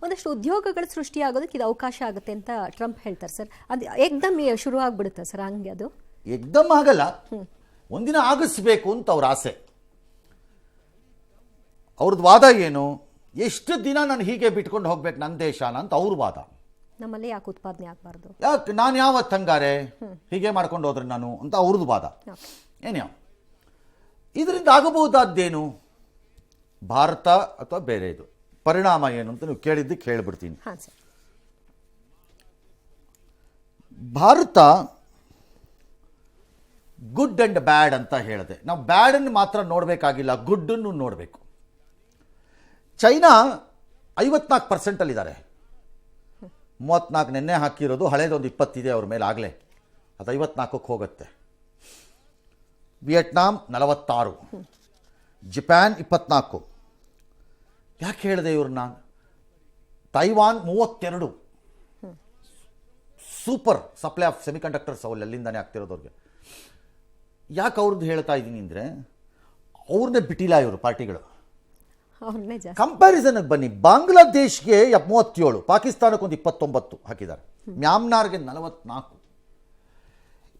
ಒಂದಷ್ಟು ಉದ್ಯೋಗಗಳು ಸೃಷ್ಟಿಯಾಗೋದಕ್ಕೆ ಇದು ಅವಕಾಶ ಆಗುತ್ತೆ ಅಂತ ಟ್ರಂಪ್ ಹೇಳ್ತಾರೆ ಸರ್. ಅದು ಏಕ್ದಮ್ ಶುರು ಆಗ್ಬಿಡುತ್ತೆ ಸರ್ ಹಂಗೆ? ಅದು ಏಕ್ದಮ್ ಆಗಲ್ಲ, ಒಂದಿನ ಆಗಿಸ್ಬೇಕು ಅಂತ ಅವ್ರ ಆಸೆ. ಅವ್ರದ್ದು ವಾದ ಏನು, ಎಷ್ಟು ದಿನ ನಾನು ಹೀಗೆ ಬಿಟ್ಕೊಂಡು ಹೋಗ್ಬೇಕು ನನ್ನ ದೇಶನ ಅಂತ ಅವ್ರ ವಾದ. ನಮ್ಮಲ್ಲಿ ಯಾಕೆ ಉತ್ಪಾದನೆ ಆಗಬಾರ್ದು, ಯಾಕೆ ನಾನು ಯಾವತ್ತು ಹಂಗಾರೆ ಹೀಗೆ ಮಾಡ್ಕೊಂಡು ಹೋದ್ರೆ ನಾನು ಅಂತ ಅವ್ರದ್ದು ವಾದ. ಏನ್ಯಾವ ಇದರಿಂದ ಆಗಬಹುದಾದ್ದೇನು, ಭಾರತ ಅಥವಾ ಬೇರೆ ಇದು ಪರಿಣಾಮ ಏನು ಅಂತ ನೀವು ಕೇಳಿದ್ದಕ್ಕೆ ಹೇಳ್ಬಿಡ್ತೀನಿ. ಭಾರತ ಗುಡ್ ಅಂಡ್ ಬ್ಯಾಡ್ ಅಂತ ಹೇಳಿದೆ. ನಾವು ಬ್ಯಾಡನ್ನು ಮಾತ್ರ ನೋಡಬೇಕಾಗಿಲ್ಲ, ಗುಡ್ಡನ್ನು ನೋಡಬೇಕು. ಚೈನಾ 54%ಅಲ್ಲಿದ್ದಾರೆ. 34 ನೆನ್ನೆ ಹಾಕಿರೋದು, ಹಳೇದೊಂದು 20 ಇದೆ ಅವ್ರ ಮೇಲೆ ಆಗಲೇ, ಅದು 54ಕ್ಕೆ ಹೋಗುತ್ತೆ. Vietnam 46, Japan 24. ಯಾಕೆ ಹೇಳಿದೆ ಇವ್ರನ್ನ? Taiwan 32, super supply of semiconductors ಅವ್ರು ಅಲ್ಲಿಂದಾನೆ ಆಗ್ತಿರೋದವ್ರಿಗೆ. ಯಾಕೆ ಅವ್ರದ್ದು ಹೇಳ್ತಾ ಇದ್ದೀನಿ ಅಂದರೆ, ಅವ್ರನ್ನೇ ಬಿಟ್ಟಿಲ್ಲ ಇವರು ಪಾರ್ಟಿಗಳು. ಕಂಪ್ಯಾರಿಸನ್ಗೆ ಬನ್ನಿ, ಬಾಂಗ್ಲಾದೇಶ್ಗೆ 37, ಪಾಕಿಸ್ತಾನಕ್ಕೆ ಒಂದು 29 ಹಾಕಿದ್ದಾರೆ, ಮ್ಯಾನ್ಮಾರ್ಗೆ 44.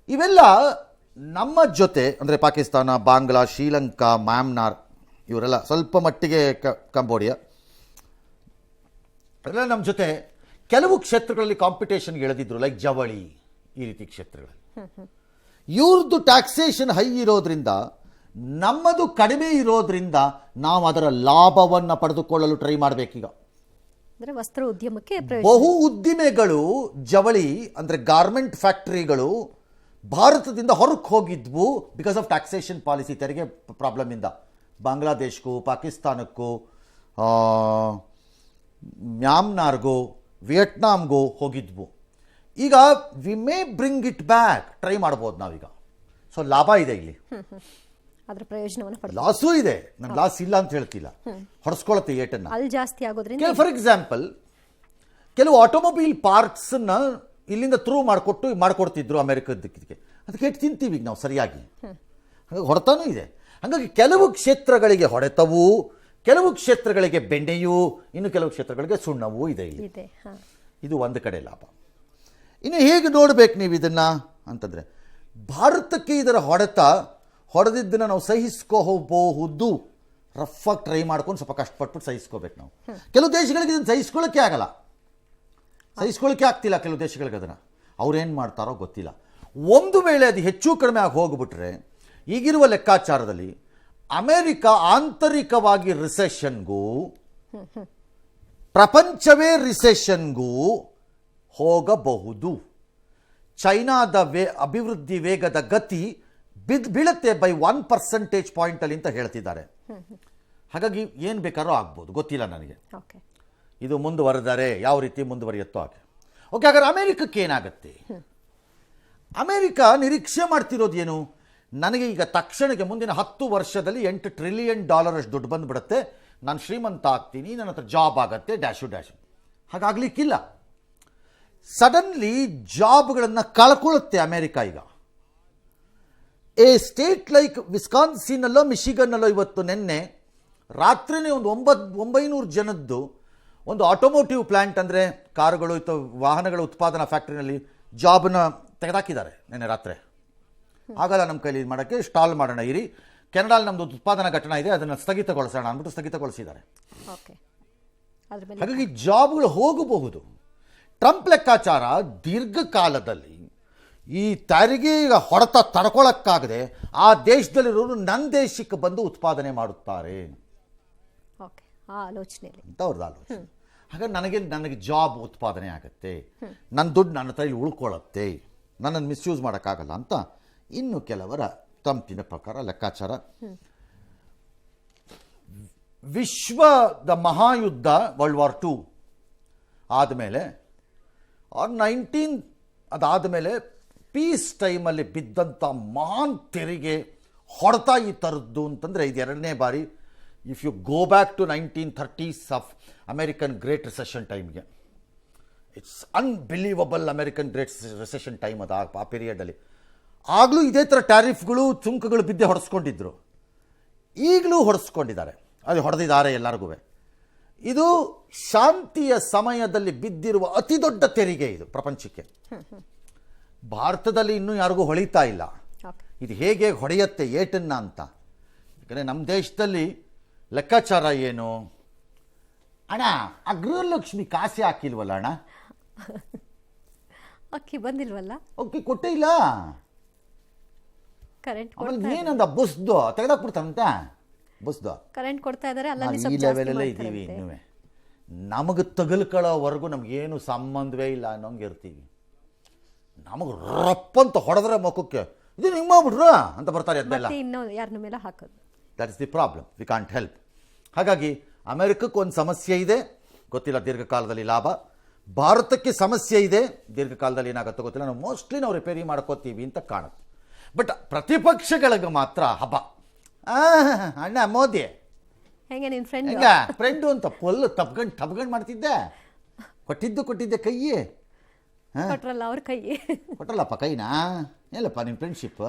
ಇವೆಲ್ಲ ನಮ್ಮ ಜೊತೆ ಅಂದರೆ ಪಾಕಿಸ್ತಾನ, ಬಾಂಗ್ಲಾ, ಶ್ರೀಲಂಕಾ, ಮ್ಯಾನ್ಮಾರ್ ಇವರೆಲ್ಲ ಸ್ವಲ್ಪ ಮಟ್ಟಿಗೆ ಕಂಬೋಡಿಯಾ ಎಲ್ಲ ನಮ್ಮ ಜೊತೆ ಕೆಲವು ಕ್ಷೇತ್ರಗಳಲ್ಲಿ ಕಾಂಪಿಟೇಷನ್ಗೆ ಎಳೆದಿದ್ರು, ಲೈಕ್ ಜವಳಿ ಈ ರೀತಿ ಕ್ಷೇತ್ರಗಳಲ್ಲಿ. ಇವ್ರದ್ದು ಟ್ಯಾಕ್ಸೇಷನ್ ಹೈ ಇರೋದ್ರಿಂದ, ನಮ್ಮದು ಕಡಿಮೆ ಇರೋದ್ರಿಂದ ನಾವು ಅದರ ಲಾಭವನ್ನು ಪಡೆದುಕೊಳ್ಳಲು ಟ್ರೈ ಮಾಡಬೇಕೀಗ. ವಸ್ತ್ರ ಉದ್ಯಮಕ್ಕೆ ಬಹು ಉದ್ದಿಮೆಗಳು, ಜವಳಿ ಅಂದರೆ ಗಾರ್ಮೆಂಟ್ ಫ್ಯಾಕ್ಟರಿಗಳು ಭಾರತದಿಂದ ಹೊರಕ್ಕೆ ಹೋಗಿದ್ವು ಬಿಕಾಸ್ ಆಫ್ ಟ್ಯಾಕ್ಸೇಷನ್ ಪಾಲಿಸಿ, ತೆರಿಗೆ ಪ್ರಾಬ್ಲಮಿಂದ. ಬಾಂಗ್ಲಾದೇಶ್ಗೂ, ಪಾಕಿಸ್ತಾನಕ್ಕೂ, ಮ್ಯಾನ್ಮಾರ್ಗೂ, ವಿಯೆಟ್ನಾಂಗೂ ಹೋಗಿದ್ವು. ಈಗ we may bring it back, try ಮಾಡ್ಬೋದು ನಾವೀಗ. ಸೊ ಲಾಭ ಇದೆ ಇಲ್ಲಿ, ಲಾಸೂ ಇದೆ. ನಾನು ಲಾಸ್ ಇಲ್ಲ ಅಂತ ಹೇಳ್ತಿಲ್ಲ, ಹೊಡೆಸ್ಕೊಳತ್ತೆ ಏಟನ್ನ. ಜಾಸ್ತಿ ಆಗೋದ್ರಿಂದ ಫಾರ್ ಎಕ್ಸಾಂಪಲ್ ಕೆಲವು ಆಟೋಮೊಬೈಲ್ ಪಾರ್ಟ್ಸನ್ನ ಇಲ್ಲಿಂದ ಥ್ರೂ ಮಾಡ್ಕೊಡ್ತಿದ್ರು ಅಮೆರಿಕದಕ್ಕೆ, ಅದಕ್ಕೆ ಎಷ್ಟು ತಿಂತೀವಿ ಈಗ ನಾವು ಸರಿಯಾಗಿ. ಹಾಗಾಗಿ ಹೊಡೆತಾನೂ ಇದೆ. ಹಾಗಾಗಿ ಕೆಲವು ಕ್ಷೇತ್ರಗಳಿಗೆ ಹೊಡೆತವೂ, ಕೆಲವು ಕ್ಷೇತ್ರಗಳಿಗೆ ಬೆಣ್ಣೆಯೂ, ಇನ್ನು ಕೆಲವು ಕ್ಷೇತ್ರಗಳಿಗೆ ಸುಣ್ಣವೂ ಇದೆ ಇಲ್ಲಿ. ಇದು ಒಂದು ಕಡೆ ಲಾಭ. ಇನ್ನು ಹೇಗೆ ನೋಡ್ಬೇಕು ನೀವು ಇದನ್ನು ಅಂತಂದರೆ, ಭಾರತಕ್ಕೆ ಇದರ ಹೊಡೆದಿದ್ದನ್ನು ನಾವು ಸಹಿಸ್ಕೋಬಹುದು. ರಫಾಗಿ ಟ್ರೈ ಮಾಡ್ಕೊಂಡು ಸ್ವಲ್ಪ ಕಷ್ಟಪಟ್ಟು ಸಹಿಸ್ಕೋಬೇಕು ನಾವು. ಕೆಲವು ದೇಶಗಳಿಗೆ ಇದನ್ನು ಸಹಿಸ್ಕೊಳ್ಳೋಕ್ಕೆ ಆಗಲ್ಲ, ಸಹಿಸ್ಕೊಳ್ಳೋಕ್ಕೆ ಆಗ್ತಿಲ್ಲ ಕೆಲವು ದೇಶಗಳಿಗೆ. ಅದನ್ನು ಅವ್ರೇನು ಮಾಡ್ತಾರೋ ಗೊತ್ತಿಲ್ಲ. ಒಂದು ವೇಳೆ ಅದು ಹೆಚ್ಚು ಕಡಿಮೆ ಆಗಿ ಹೋಗ್ಬಿಟ್ರೆ, ಈಗಿರುವ ಲೆಕ್ಕಾಚಾರದಲ್ಲಿ ಅಮೆರಿಕ ಆಂತರಿಕವಾಗಿ ರಿಸೆಷನ್ಗೂ, ಪ್ರಪಂಚವೇ ರಿಸೆಷನ್ಗೂ ಹೋಗಬಹುದು. ಚೈನಾದ ಅಭಿವೃದ್ಧಿ ವೇಗದ ಗತಿ ಬೀಳುತ್ತೆ ಬೈ 1% ಪಾಯಿಂಟಲ್ಲಿ ಅಂತ ಹೇಳ್ತಿದ್ದಾರೆ. ಹಾಗಾಗಿ ಏನು ಬೇಕಾದ್ರೂ ಆಗ್ಬೋದು, ಗೊತ್ತಿಲ್ಲ ನನಗೆ. ಇದು ಮುಂದುವರೆದರೆ ಯಾವ ರೀತಿ ಮುಂದುವರಿಯುತ್ತೋ ಹಾಗೆ. ಓಕೆ, ಹಾಗಾದ್ರೆ ಅಮೆರಿಕಕ್ಕೆ ಏನಾಗುತ್ತೆ? ಅಮೆರಿಕ ನಿರೀಕ್ಷೆ ಮಾಡ್ತಿರೋದು ಏನು? ನನಗೆ ಈಗ ತಕ್ಷಣಕ್ಕೆ ಮುಂದಿನ 10 ವರ್ಷದಲ್ಲಿ $8 ಟ್ರಿಲಿಯನ್ ಅಷ್ಟು ದುಡ್ಡು ಬಂದುಬಿಡುತ್ತೆ, ನಾನು ಶ್ರೀಮಂತ ಆಗ್ತೀನಿ, ನನ್ನ ಹತ್ರ ಜಾಬ್ ಆಗತ್ತೆ, ಡ್ಯಾಶು. ಹಾಗಾಗ್ಲಿಕ್ಕಿಲ್ಲ. ಸಡನ್ಲಿ ಜಾಬ್ಗಳನ್ನು ಕಳ್ಕೊಳ್ಳುತ್ತೆ ಅಮೆರಿಕ. ಈಗ ಎ ಸ್ಟೇಟ್ ಲೈಕ್ ವಿಸ್ಕಾನ್ಸಿನಲ್ಲೋ ಮಿಶಿಗನ್ನಲ್ಲೋ ಇವತ್ತು ನಿನ್ನೆ ರಾತ್ರಿನೇ ಒಂದು 900 ಜನದ್ದು ಒಂದು ಆಟೋಮೋಟಿವ್ ಪ್ಲ್ಯಾಂಟ್, ಅಂದರೆ ಕಾರುಗಳು ಅಥವಾ ವಾಹನಗಳ ಉತ್ಪಾದನಾ ಫ್ಯಾಕ್ಟ್ರಿನಲ್ಲಿ ಜಾಬನ್ನ ತೆಗೆದಾಕಿದ್ದಾರೆ ನಿನ್ನೆ ರಾತ್ರಿ. ಆಗಲ್ಲ ನಮ್ಮ ಕೈಲಿ ಇದು ಮಾಡೋಕ್ಕೆ, ಸ್ಟಾಲ್ ಮಾಡೋಣ ಇರಿ, ಕೆನಡಾಲ್ ನಮ್ಮದು ಉತ್ಪಾದನಾ ಘಟನೆ ಇದೆ, ಅದನ್ನು ಸ್ಥಗಿತಗೊಳಿಸೋಣ ಅಂದ್ಬಿಟ್ಟು ಸ್ಥಗಿತಗೊಳಿಸಿದ್ದಾರೆ. ಹಾಗಾಗಿ ಜಾಬ್ಗಳು ಹೋಗಬಹುದು. ಟ್ರಂಪ್ ಲೆಕ್ಕಾಚಾರ ದೀರ್ಘಕಾಲದಲ್ಲಿ ಈ ತೆರಿಗೆ ಹೊಡೆತ ತಡ್ಕೊಳ್ಳೋಕ್ಕಾಗದೆ ಆ ದೇಶದಲ್ಲಿರೋರು ನನ್ನ ದೇಶಕ್ಕೆ ಬಂದು ಉತ್ಪಾದನೆ ಮಾಡುತ್ತಾರೆ ಅಂತ ಅವ್ರದ್ದು ಆಲೋಚನೆ. ಹಾಗಾಗಿ ನನಗೆ ಜಾಬ್ ಉತ್ಪಾದನೆ ಆಗುತ್ತೆ, ನನ್ನ ದುಡ್ಡು ನನ್ನ ಹತ್ರ ಉಳ್ಕೊಳ್ಳುತ್ತೆ, ನನ್ನನ್ನು ಮಿಸ್ಯೂಸ್ ಮಾಡೋಕ್ಕಾಗಲ್ಲ ಅಂತ ಇನ್ನು ಕೆಲವರ ತಂಪಿನ ಪ್ರಕಾರ ಲೆಕ್ಕಾಚಾರ. ವಿಶ್ವದ ಮಹಾಯುದ್ಧ ವರ್ಲ್ಡ್ ವಾರ್ 2 ಆದಮೇಲೆ ಅದಾದಮೇಲೆ ಪೀಸ್ ಟೈಮಲ್ಲಿ ಬಿದ್ದಂಥ ಮಹಾನ್ ತೆರಿಗೆ ಹೊಡೆತ ಈ ಥರದ್ದು ಅಂತಂದರೆ ಇದು 2ನೇ ಬಾರಿ. If you go back to 1930s of American great recession ಟೈಮ್ಗೆ, it's unbelievable. American great recession time ಅದು ಆ ಪೀರಿಯಡಲ್ಲಿ. ಆಗಲೂ ಇದೇ ಥರ ಟ್ಯಾರಿಫ್ಗಳು, ಸುಂಕಗಳು ಬಿದ್ದೆ ಹೊಡೆಸ್ಕೊಂಡಿದ್ರು, ಈಗಲೂ ಹೊಡೆಸ್ಕೊಂಡಿದ್ದಾರೆ, ಅದು ಹೊಡೆದಿದ್ದಾರೆ ಎಲ್ಲರಿಗೂ. ಇದು ಶಾಂತಿಯ ಸಮಯದಲ್ಲಿ ಬಿದ್ದಿರುವ ಅತಿ ದೊಡ್ಡ ತೆರಿಗೆ ಇದು ಪ್ರಪಂಚಕ್ಕೆ. ಭಾರತದಲ್ಲಿ ಇನ್ನೂ ಯಾರಿಗೂ ಹೊಳಿತಾ ಇಲ್ಲ ಓಕೆ. ಇದು ಹೇಗೆ ಹೊಡೆಯುತ್ತೆ ಏಟನ್ನ ಅಂತ. ಯಾಕಂದರೆ ನಮ್ಮ ದೇಶದಲ್ಲಿ ಲೆಕ್ಕಾಚಾರ ಏನು, ಅಣ್ಣ ಆ ಗೃಹಲಕ್ಷ್ಮಿ ಕಾಸೆ ಹಾಕಿಲ್ವಲ್ಲ ಅಣ್ಣ, ಅಕ್ಕಿ ಬಂದಿಲ್ವಲ್ಲ, ಓಕೆ ಕೊಟ್ಟೇ ಇಲ್ಲ, ಕರೆಂಟ್ ಆಮೇಲೆ ಏನಂದ ಬುಸ್ದು ತೆಗೆದಾಕ್ಬಿಡ್ತಾನಂತೆ, ಬುಸ್ದು ಕರೆಂಟ್ ಕೊಡ್ತಾ ಇದ್ದಾರೆ, ನಾವು ಅಲ್ಲಲ್ಲಿ ಈ ಸ್ವಲ್ಪ ಜಾಸ್ತಿ ಲೆವೆಲಲ್ಲೇ ಇದ್ದೀವಿ. ಮಾಡ್ತಾರಂತೆ. ಇನ್ನೂ ನಮಗೆ ತಗಲ್ಕೊಳ್ಳೋವರೆಗೂ ನಮಗೇನು ಸಂಬಂಧವೇ ಇಲ್ಲ ಅನ್ನೋಂಗೆ ಇರ್ತೀವಿ. ನಮಗೆ ರಪ್ಪಂತ ಹೊಡೆದ್ರೆ ಮುಖಕ್ಕೆ ಇದು ಹಿಂಗೆ ಮಾಡ್ಬಿಟ್ರು ಅಂತ ಬರ್ತಾರೆ ಅದೆಲ್ಲ. ಮತ್ತೆ ಇನ್ನೂ ಯಾರನ್ನ ಮೇಲೆ ಹಾಕೋದು. That is the problem, we can't help. ಹಾಗಾಗಿ ಅಮೆರಿಕಕ್ಕೆ ಒಂದು ಸಮಸ್ಯೆ ಇದೆ, ಗೊತ್ತಿಲ್ಲ ದೀರ್ಘಕಾಲದಲ್ಲಿ ಲಾಭ. ಭಾರತಕ್ಕೆ ಸಮಸ್ಯೆ ಇದೆ, ದೀರ್ಘಕಾಲದಲ್ಲಿ ಏನಾಗುತ್ತೋ ಗೊತ್ತಿಲ್ಲ. ನಾವು ಮೋಸ್ಟ್ಲಿ ನಾವು ರಿಪೇರಿ ಮಾಡ್ಕೋತೀವಿ ಅಂತ ಕಾಣುತ್ತೆ. ಬಟ್ ಪ್ರತಿಪಕ್ಷಗಳಿಗೆ ಮಾತ್ರ ಹಬ್ಬ. ಅಣ್ಣ ಮೋದಿ ಹೆಂಗೆ ನಿನ್ನ ಫ್ರೆಂಡ್ ಹೆಂಗ ಫ್ರೆಂಡು ಅಂತ ಫುಲ್ ತಪ್ಕೊಂಡು ಮಾಡ್ತಿದ್ದೆ. ಕೊಟ್ಟಿದ್ದೆ ಕೈ ಕೊಟ್ರಲ್ಲ ಅವ್ರ ಕೈ. ಕೊಟ್ಟಲ್ಲಪ್ಪ ಕೈನಾ, ಎಲ್ಲಪ್ಪ ನಿಮ್ಮ ಫ್ರೆಂಡ್ಶಿಪ್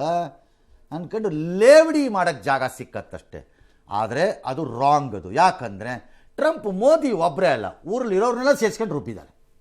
ಅಂದ್ಕೊಂಡು ಲೇವಡಿ ಮಾಡೋಕ್ಕೆ ಜಾಗ ಸಿಕ್ಕತ್ತಷ್ಟೆ. ಆದರೆ ಅದು ರಾಂಗ್. ಅದು ಯಾಕಂದರೆ ಟ್ರಂಪ್ ಮೋದಿ ಒಬ್ಬರೇ ಅಲ್ಲ, ಊರಲ್ಲಿ ಇರೋರ್ನೆಲ್ಲ ಸೇರಿಸ್ಕೊಂಡು ರುಬ್ಬಿದ್ದಾರೆ.